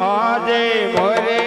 આજે મોરે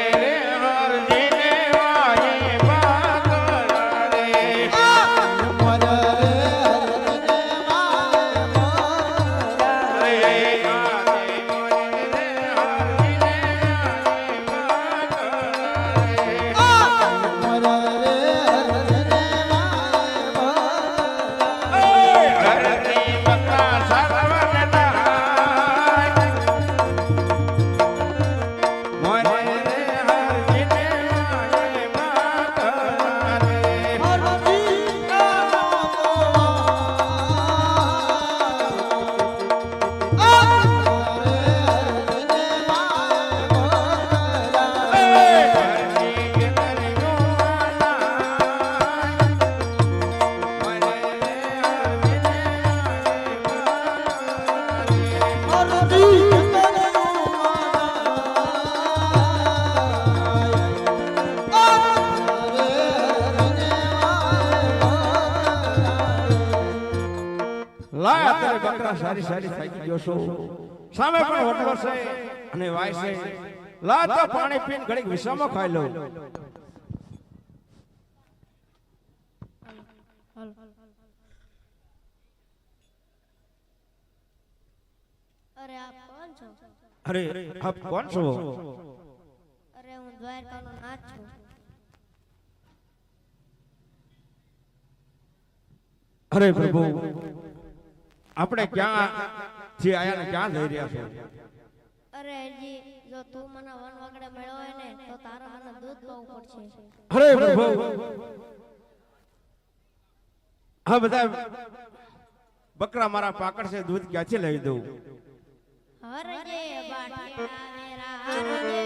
સારી સારી થાકી ગયો છો સામે પણ હોટલો છે અને વાય છે લા તો પાણી પીને ઘડીક વિસામો ખાઈ લઉં અરે આપ કોણ છો? અરે આપ કોણ છો? અરે હું દ્વારકાનો નાથ છું. અરે પ્રભુ આપણે ક્યાં થી આયા ને ક્યાં જઈ રહ્યા છો? અરે હજી જો તું મને વન વગડે મળ્યો હોય ને તો તારા મને દૂધ પાવું પડશે. અરે પ્રભુ હા બધા બકરા મારા પાકડ છે દૂધ ક્યાંથી લઈ દઉં? હરજે બાટિયા મેરા હરજે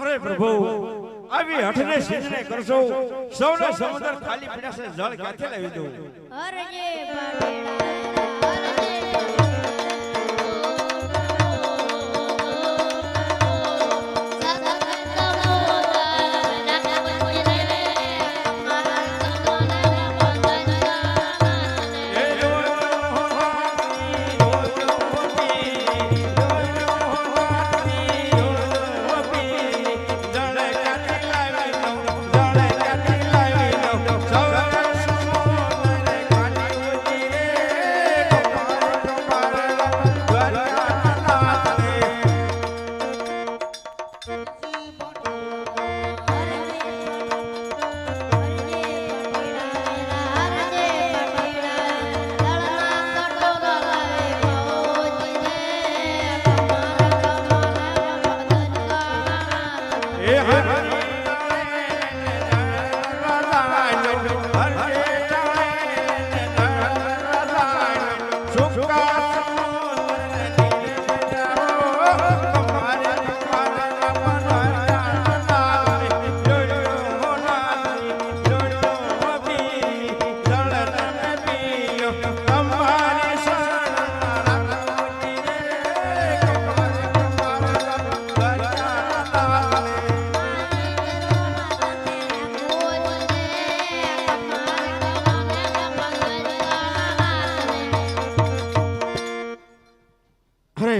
અરે પ્રભુ આવી હઠને સિદ્ધને કરશો સૌને સમુદ્ર ખાલી પડ્યા છે જળ ક્યાંથી લાવી દઉં? હરજે બાટિયા હરજે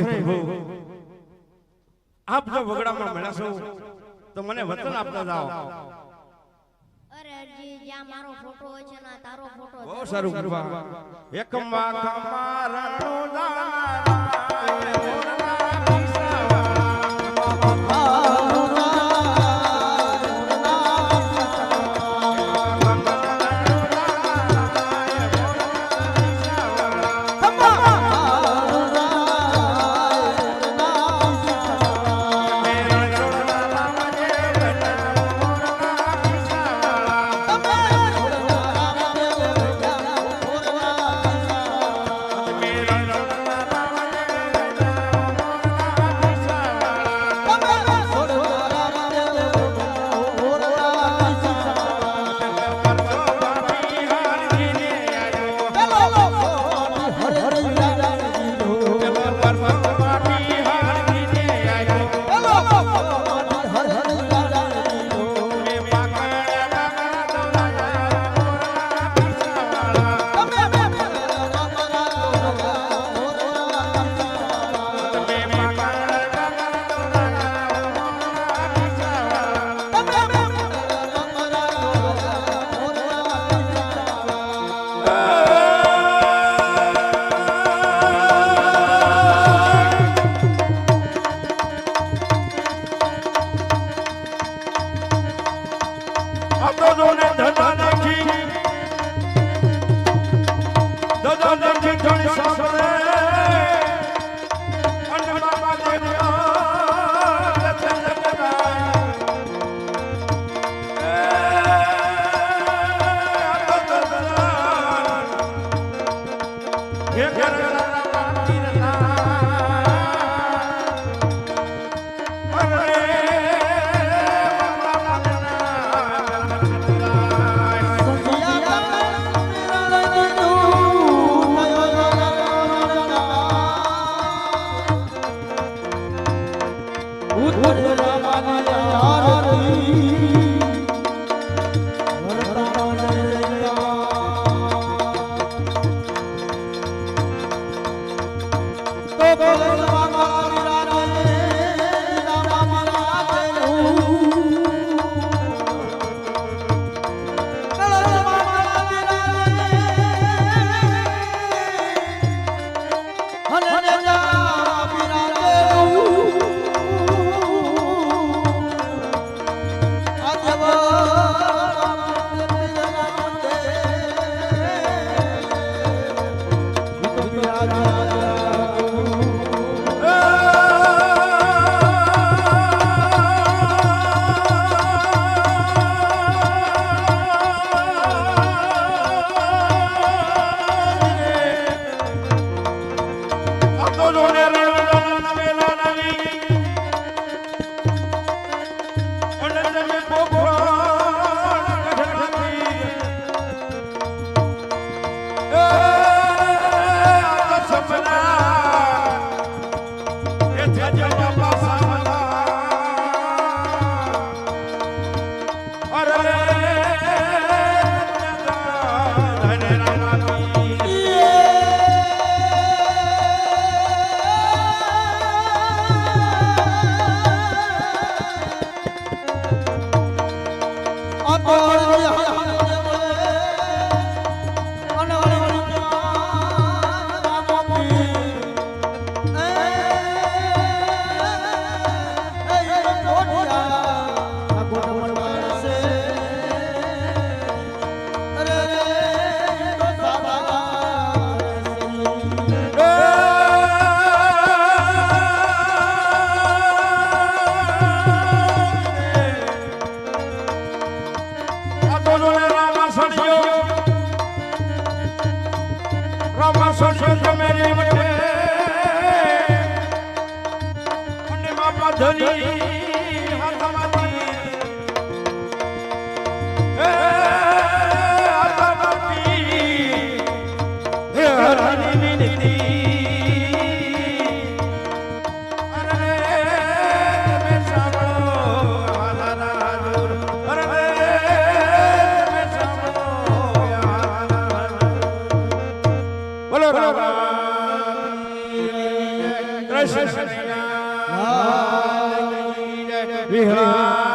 પ્રભુ આપ જો વગડામાં મળ્યા છો તો મને વચન આપતા જાઓ. અરે હરજી જ્યાં મારો ફોટો હોય છે ને તારો ફોટો બહુ સારું કરવા એકમાં કમારણો Oh વિહળા